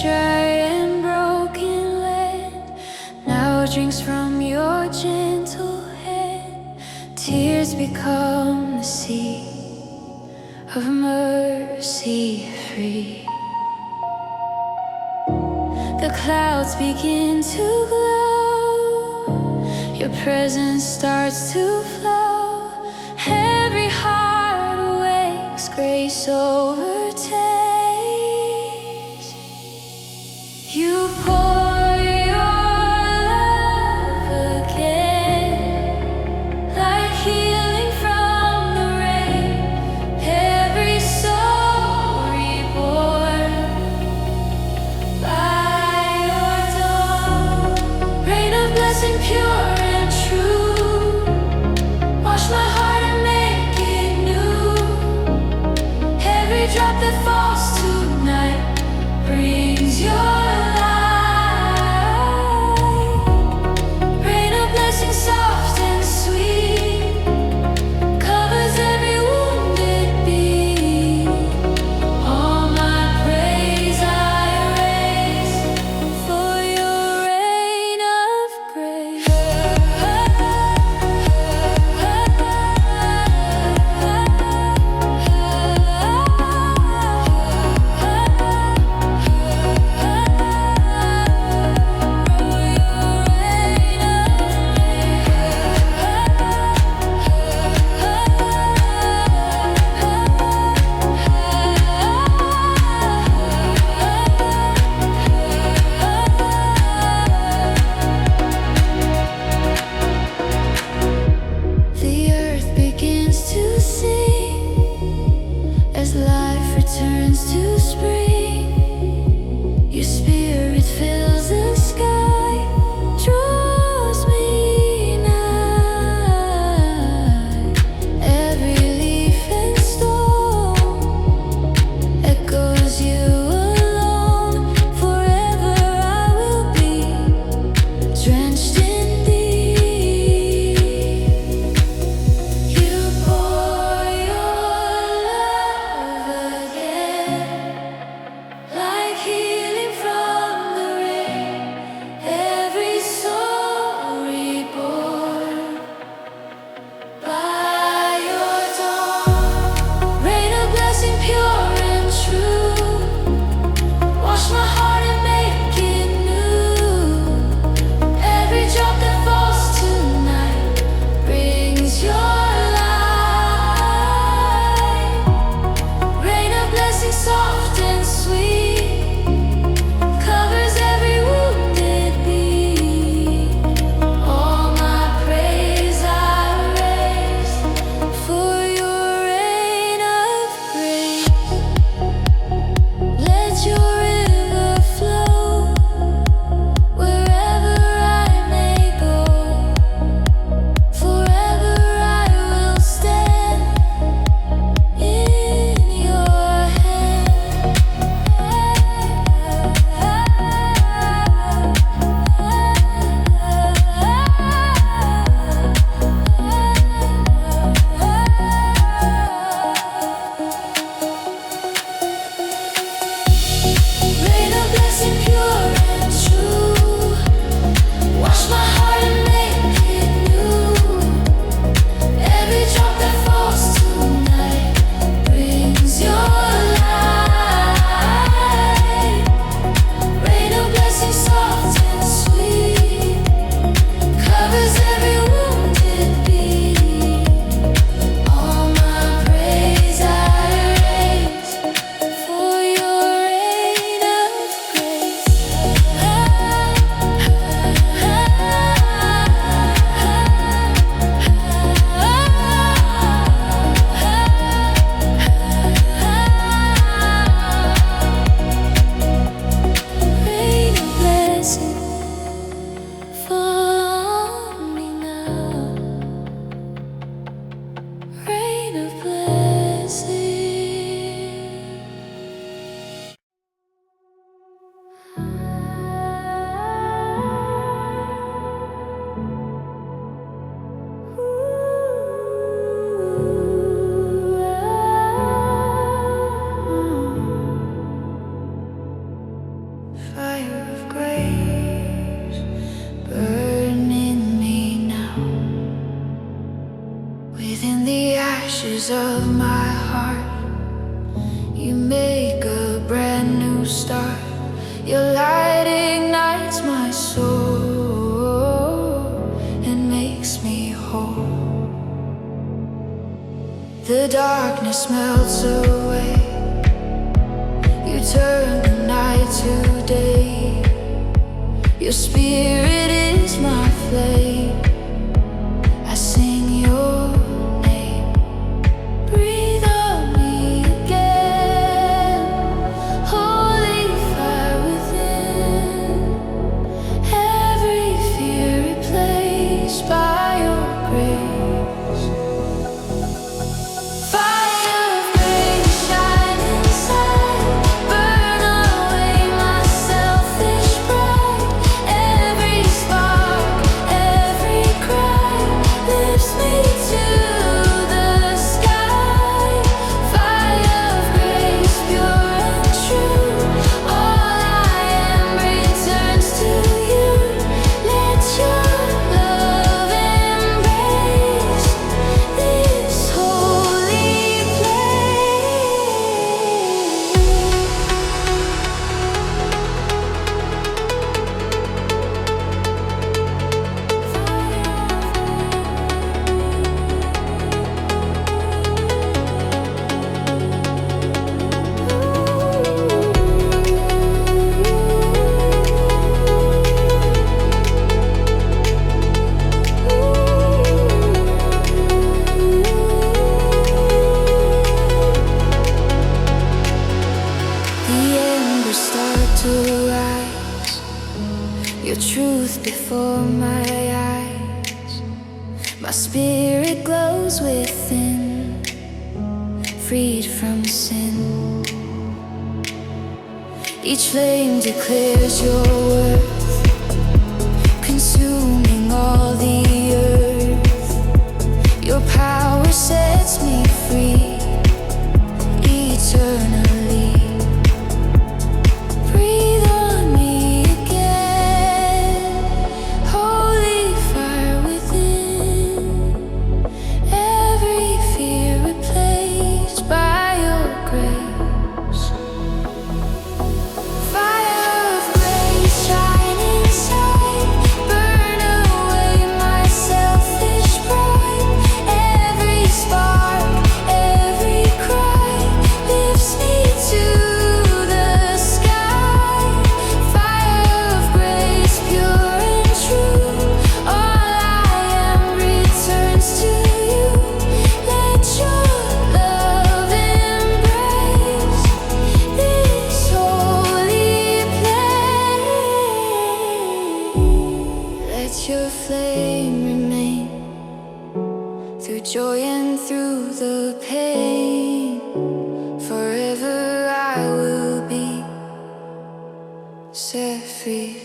dry and broken land now drinks from your gentle hand. Tears become the sea of mercy free. The clouds begin to glow, your presence starts to flow. Every heart awakes, grace overtakes. You pour your love again, like healing from the rain. Every soul reborn by your dawn. Rain of blessing pure and true, wash my heart and make it new. Every drop that falls tonight brings your light. Rain of blessing soft and sweet, covers every wounded beat. All my praise I raise for your reign of grace. ashes of my heart, you make a brand new start. Your light ignites my soul and makes me whole. The darkness melts away, you turn the night to day. Your spirit is my flame, I sing your name. Breathe on me again, holy fire within. Every fear replaced by your grace. Fire of grace, shine inside, burn away my selfish pride. Every spark, every cry lifts me to the sky. Fire of grace, pure and true. All I am returns to you. Let your love embrace this holy The embers start to rise, your truth before my eyes. My spirit glows within, freed from sin. Each flame declares your worth, consuming all the earth. Your power sets me free, eternally. Breathe on me again, holy fire within. Every fear replaced by your grace. Fire of grace, shine inside, burn away my selfish pride. Every spark, every cry lifts me to the sky. Fire of grace, pure and true. All I am returns to you. Let your love embrace this holy place. Let your flame remain through joy and through the pain. Forever I will be set free.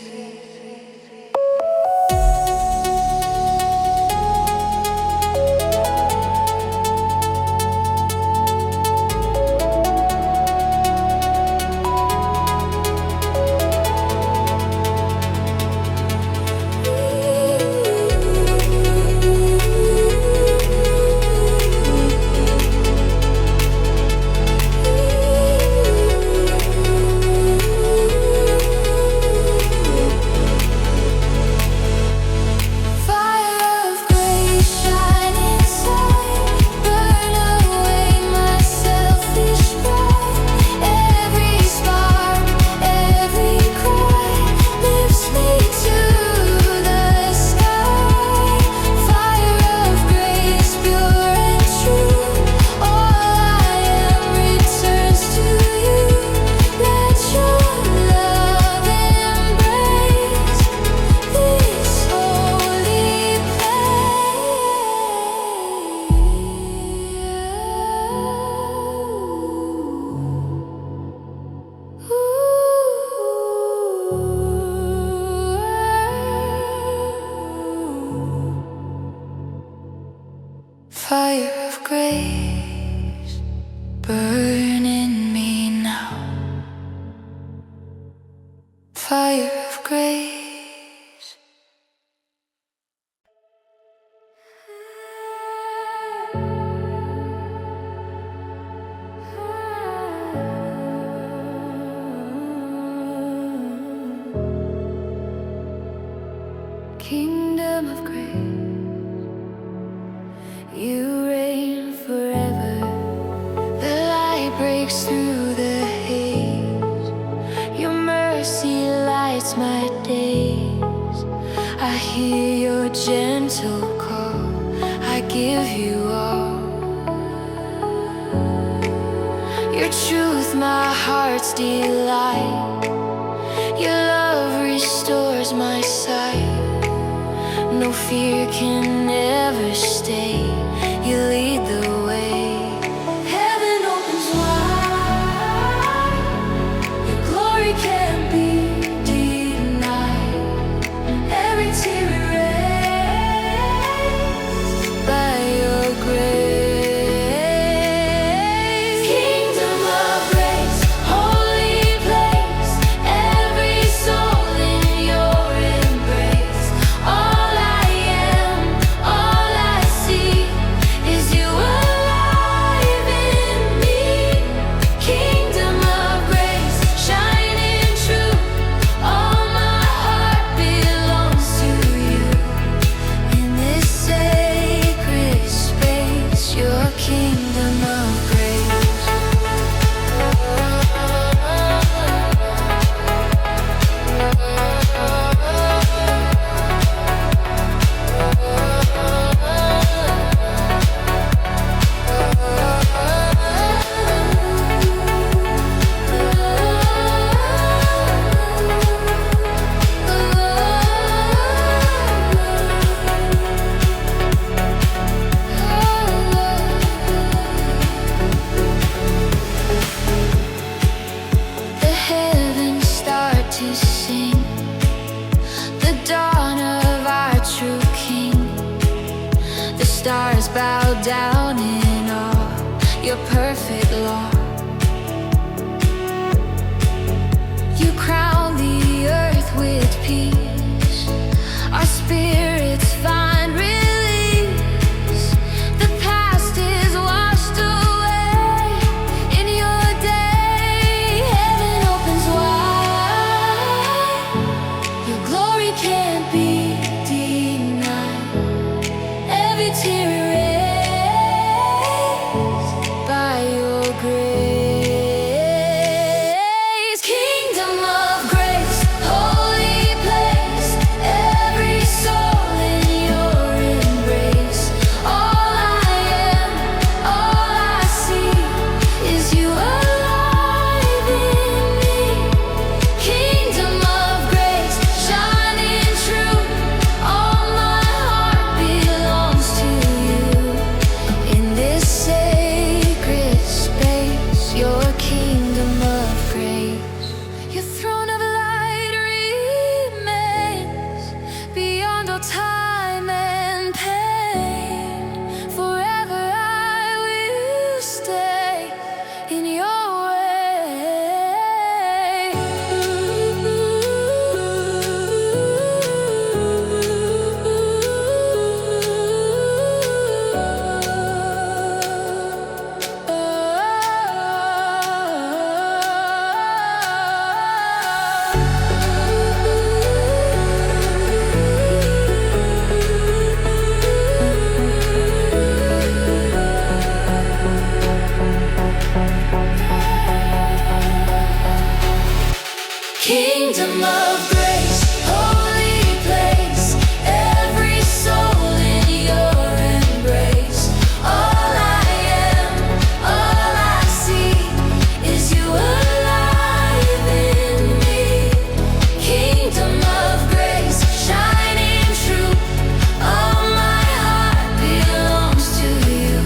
Fire of grace, burn in me now. Fire of grace. breaks through the haze. Your mercy lights my days. I hear your gentle call. I give you all. Your truth, my heart's delight. Your love restores my sight. No fear can ever stay. You lead the way. Heaven opens wide. Your glory can't be denied. Every tear erased by your grace. Kingdom of grace, holy place. Every soul in your embrace. All I am, all I see is you alive in me. Kingdom of grace, shining true. All my heart belongs to you. In this sacred space, your kingdom of grace. The heavens start to sing, the dawn of our true King. The stars bow down in awe, your perfect law. You crown the earth with peace. Our spirits find release. The past is washed away in your day. Heaven opens wide. Your glory can't be denied. Every tear erased by your grace. Kingdom of grace, holy place. Every soul in your embrace. All I am, all I see is you alive in me. Kingdom of grace, shining true. All my heart belongs to you. In this sacred space, your kingdom of grace. Your throne of light remains beyond all time and pain. Forever I will stay in your Kingdom of grace, holy place. Every soul in your embrace. All I am, all I see is you alive in me. Kingdom of grace, shining true. All my heart belongs to you.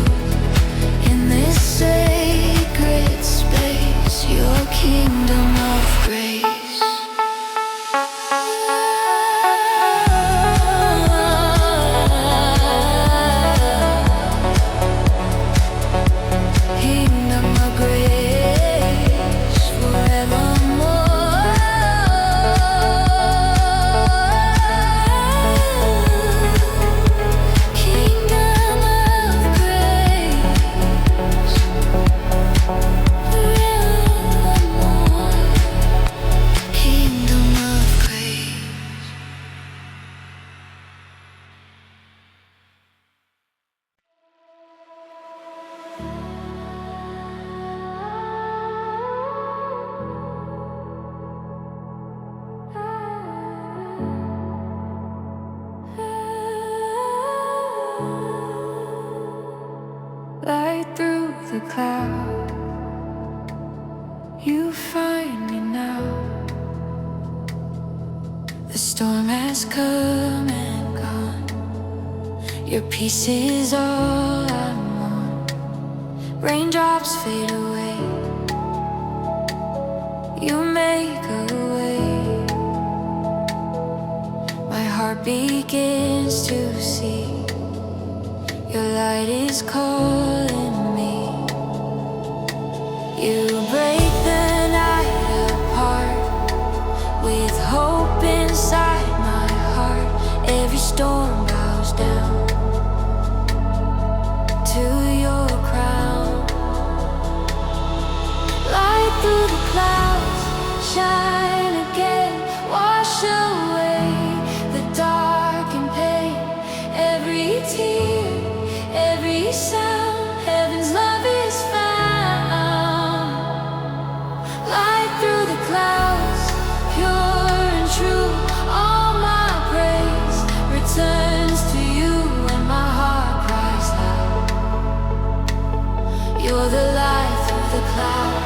In this sacred space, your kingdom of grace. the cloud. You find me now. The storm has come and gone. Your peace is all I want. Raindrops fade away. You make a way. My heart begins to see. Your light is calling me. You break the night apart with hope inside my heart. Every storm bows down to your crown. Light through the clouds, shine again, wash away the dark and pain. Every tear, every sound, heaven's love is found. Light through the clouds, pure and true. All my praise returns to you, and my heart cries loud. You're the light through the clouds.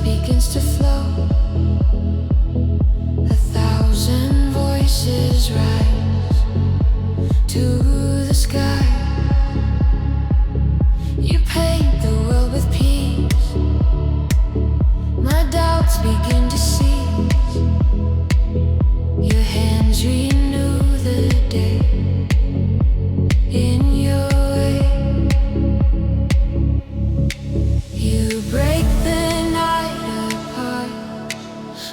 Begins to flow. 1,000 voices rise to the sky. You paint the world with peace. My doubts begin to cease. Your hands renew the day in your way. You break the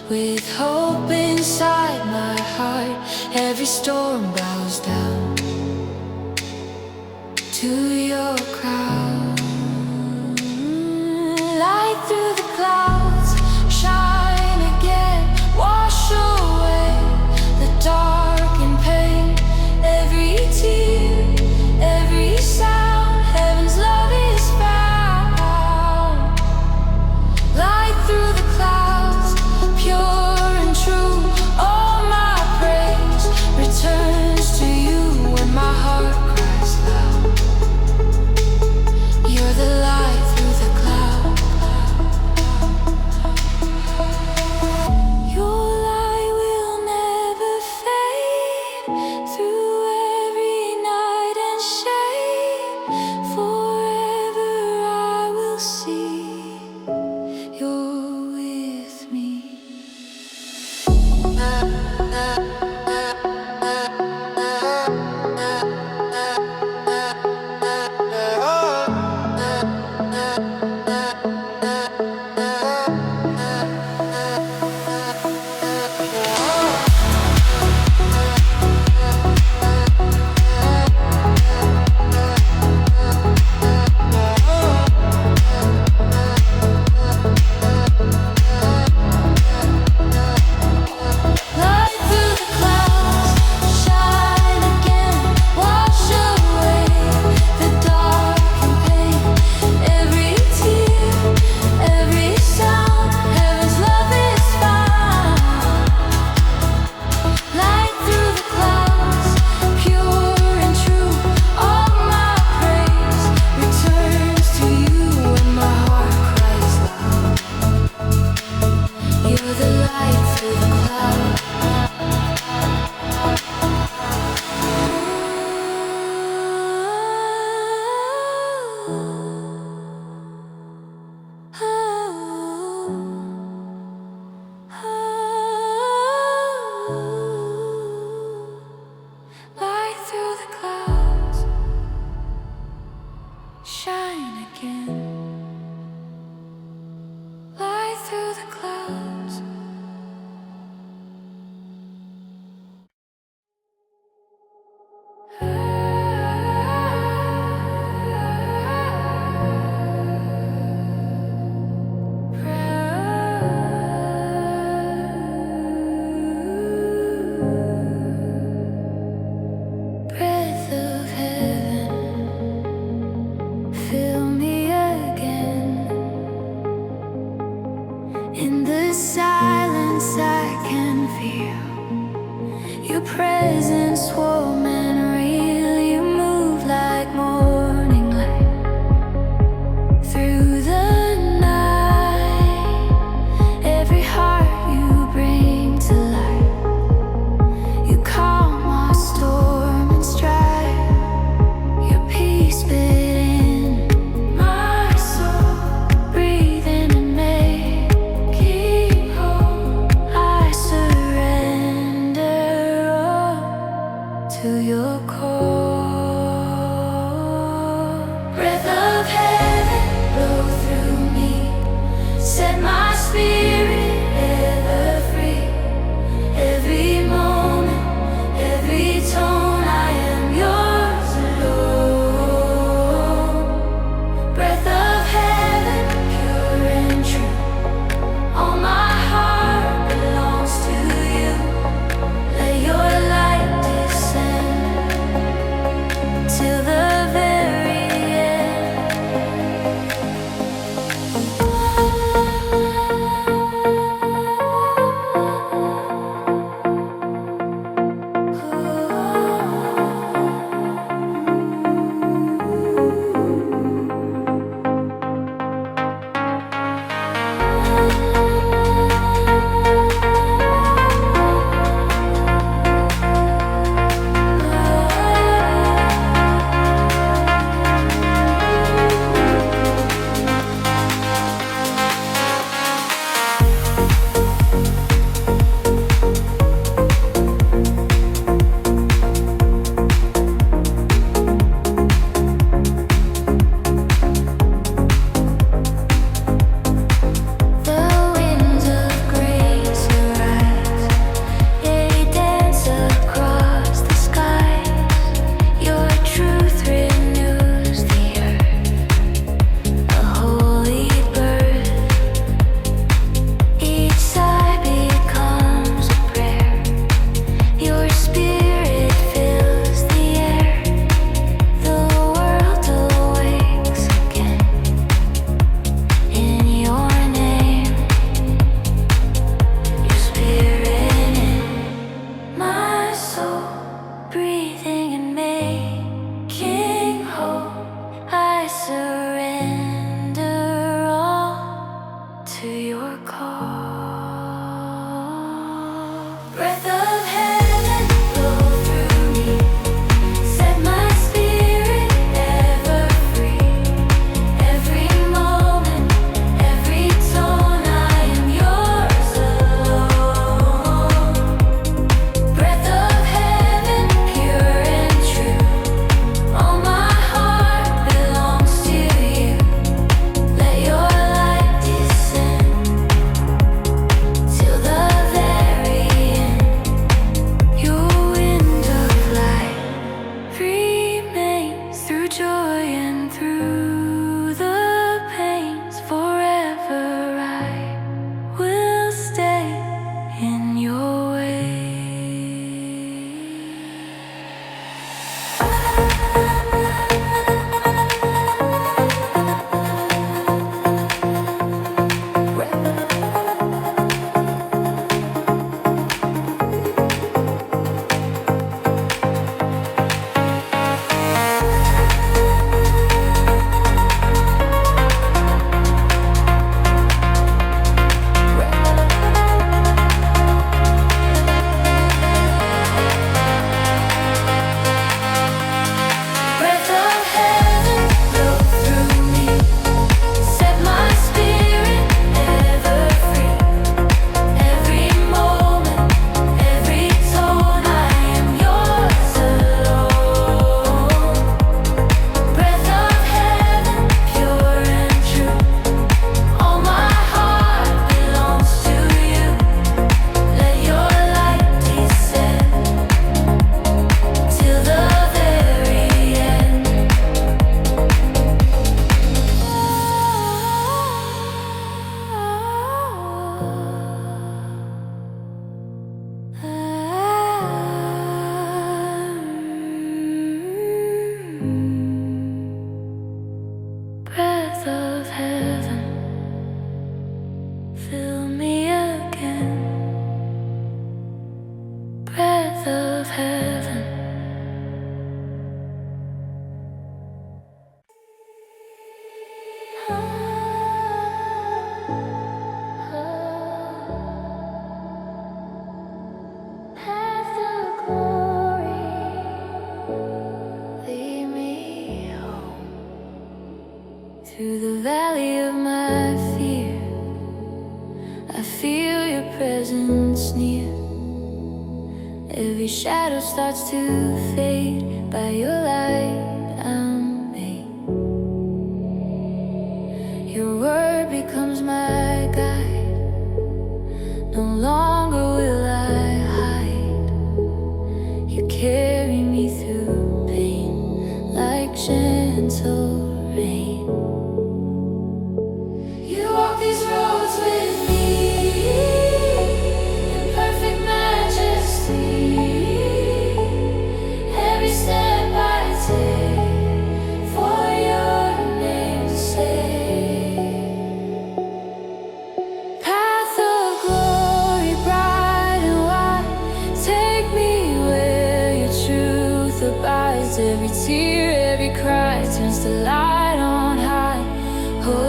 with hope inside my heart. Every storm bows down to your crown. Light through the clouds, shine again, wash away the dark and pain. Every tear, every sound, heaven's love is found. Light through the clouds, pure and true. All my praise returns to Your presence warm and real. You move like morning light through the night. Every heart you bring to light. You calm our storm and strife. Your peace within my soul, breathing and making whole. I surrender all to your call. Breath of heaven, blow through me. Set my spirit ever free. Every moment, every tone, I am yours alone. Breath of heaven, pure and true. All my heart belongs to you. Let your light descend path of heaven. Path of glory, lead me home through the valley of my fear. I feel your presence near. Every shadow starts to fade. By your light I'm made. Your word becomes my guide. No longer will I hide. You carry me through pain like gentle rain. You walk these roads with me. Every tear, every cry turns to light on high. Oh,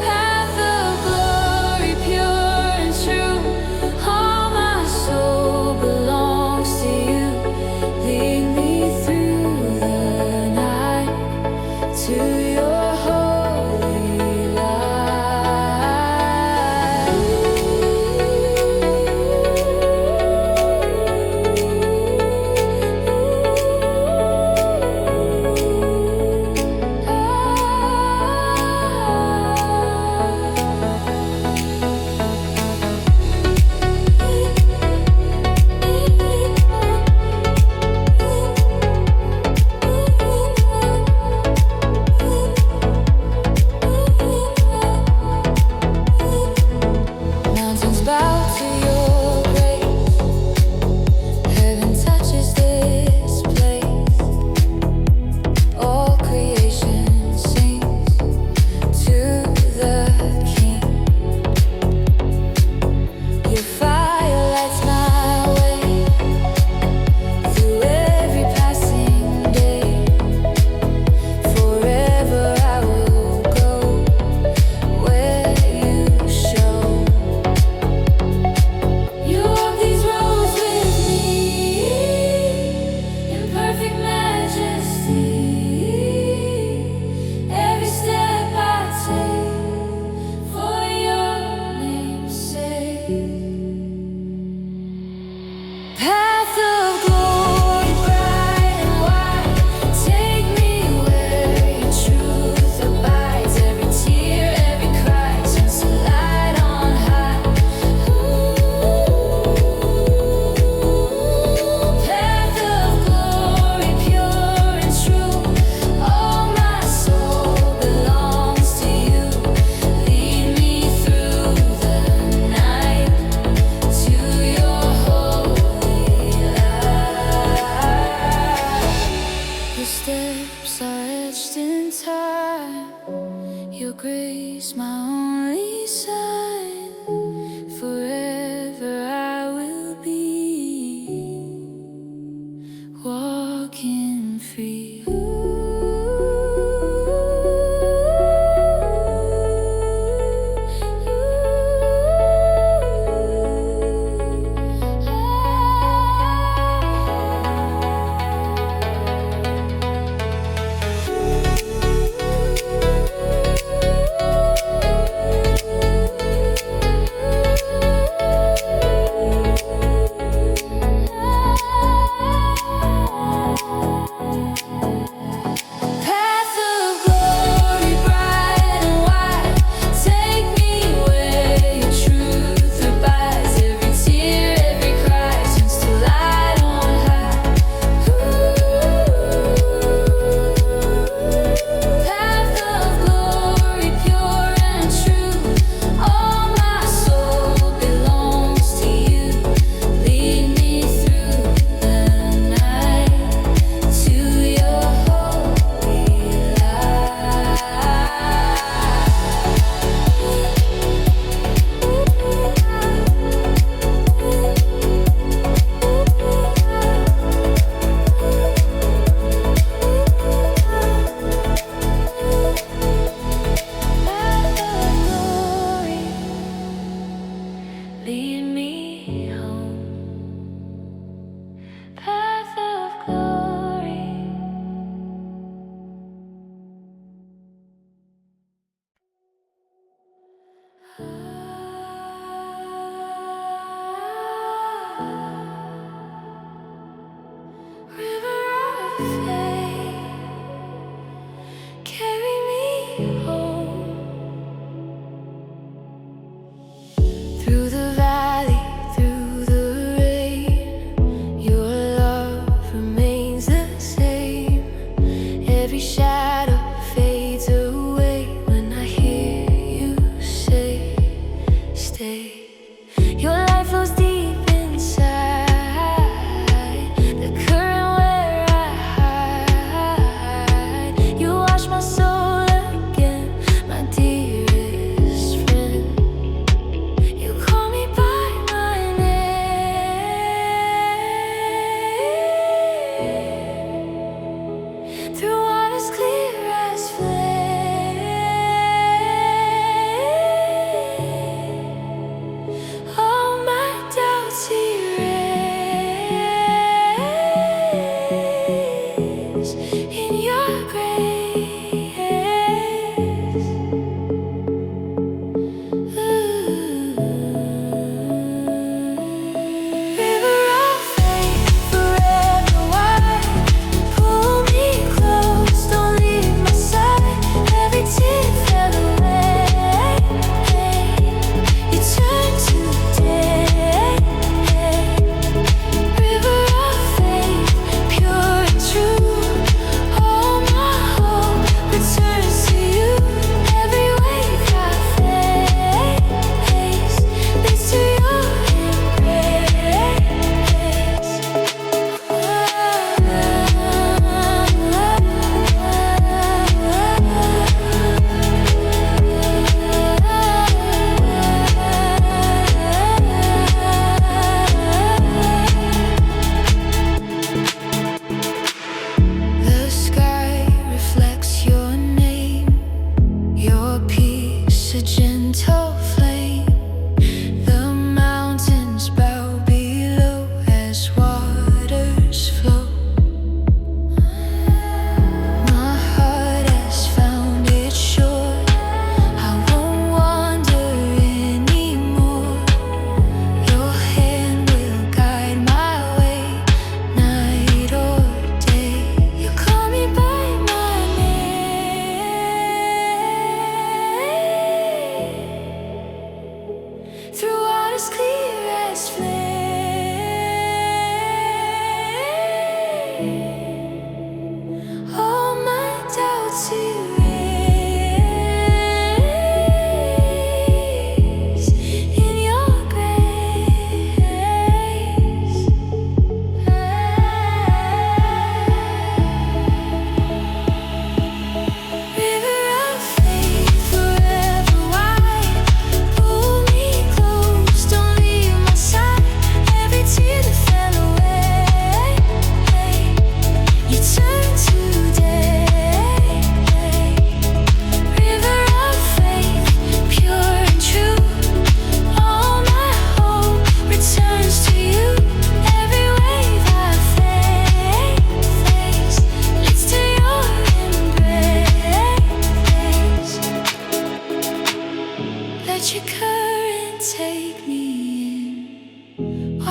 path of glory, pure and true. All my soul belongs to you. Lead me through the night to your holy light. Mountains bow to your grace. Heaven touches this place. All creation sings to the King. Your fire lights my way through every passing day. Forever I will go where you show.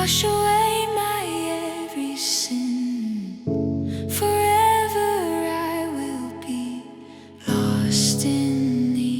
wash away my every sin. Forever I will be lost in thee.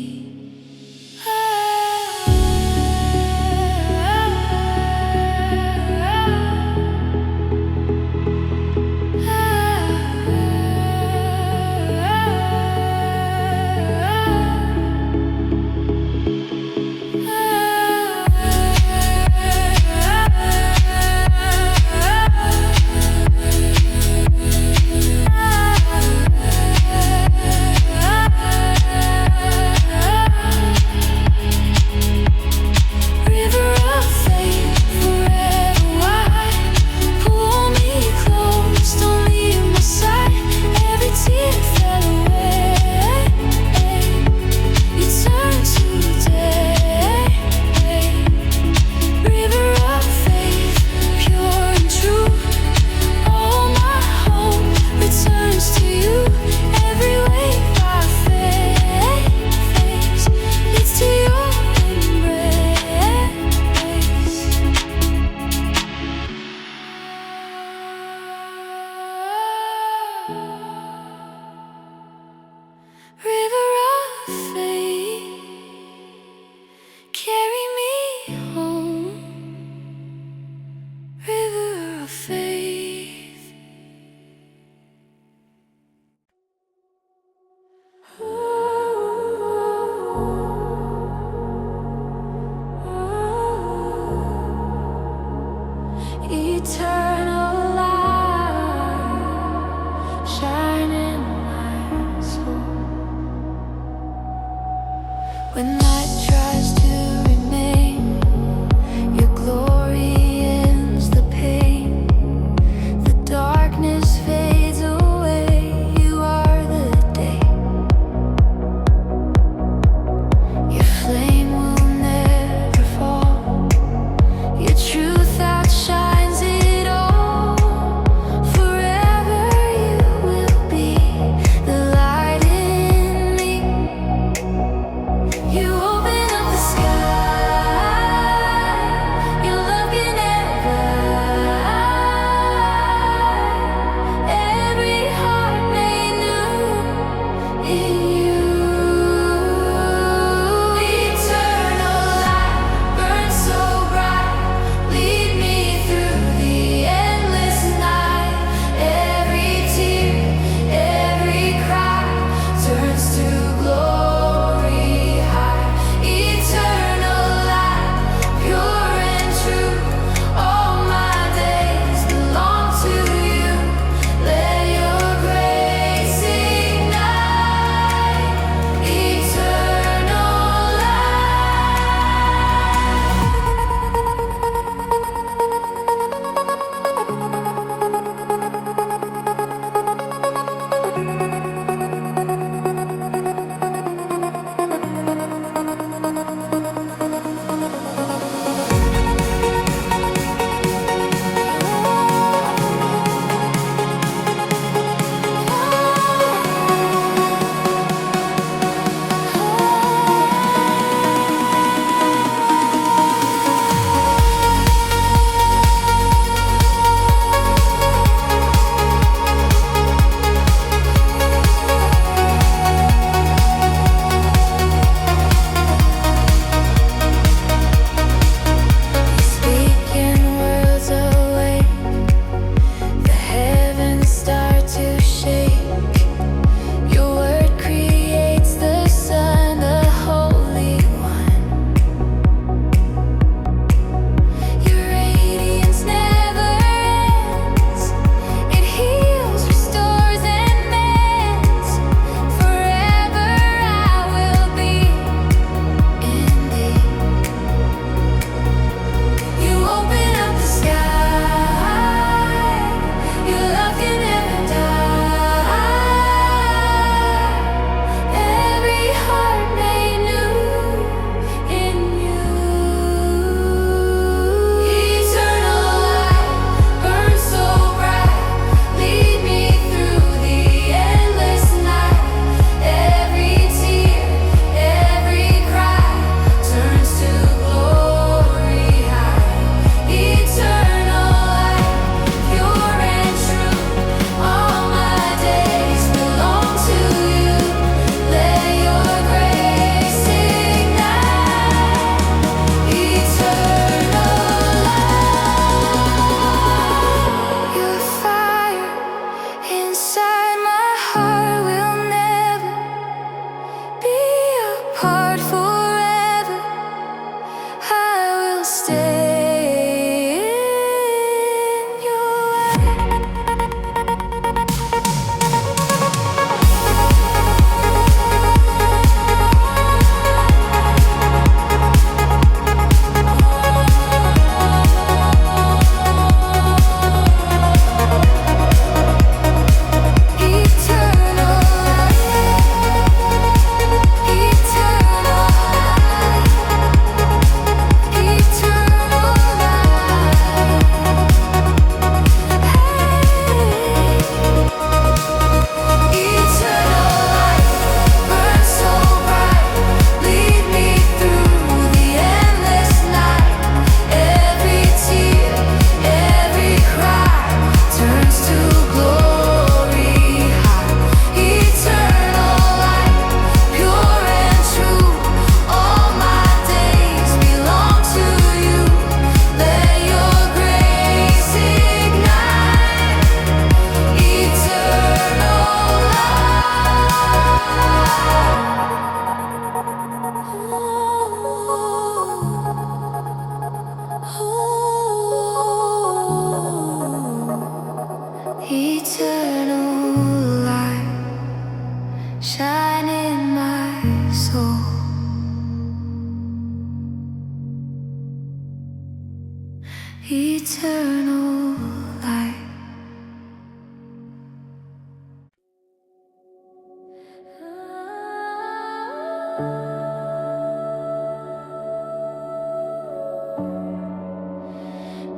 eternal light.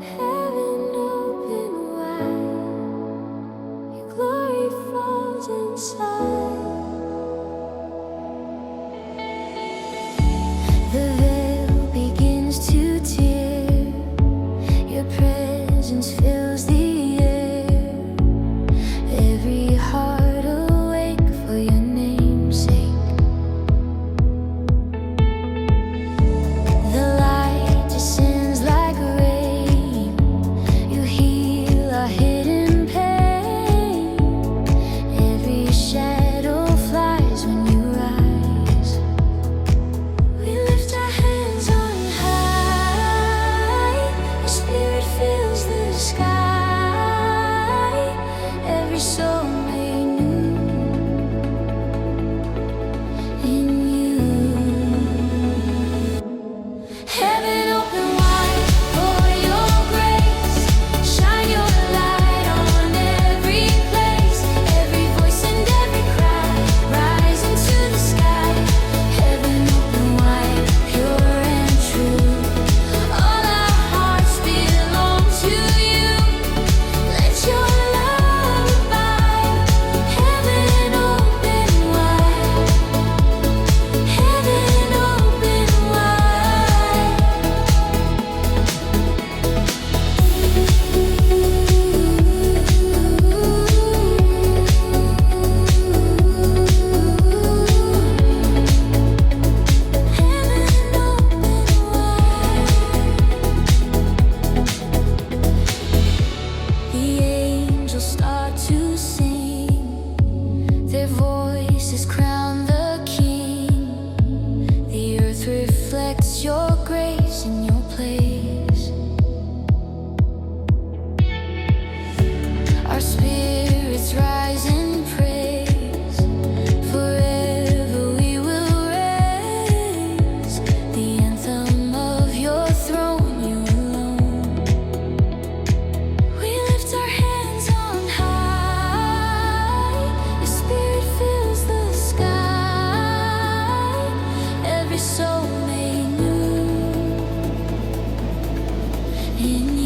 Heaven open wide, your glory falls inside. The veil begins to tear, your presence fills the air. Every heart awake for your name's sake. The light descends like rain, you heal our hidden pain. Every shadow flies when you rise. We lift our hands on high, your spirit fills the sky. Every soul made new in you. Heaven open wide for your grace. Shine your light on every place. Every voice and every cry rise into the sky. Heaven open wide, pure and true. All our hearts belong to you. Let your love abide. Heaven open wide. Heaven open wide. The angels start to sing, their voices crown the King. The earth reflects your grace in your place. Our spirits rise in praise. Forever we will raise the anthem of your throne, you alone. We lift our hands on high, your spirit fills the sky. Every soul made new in you.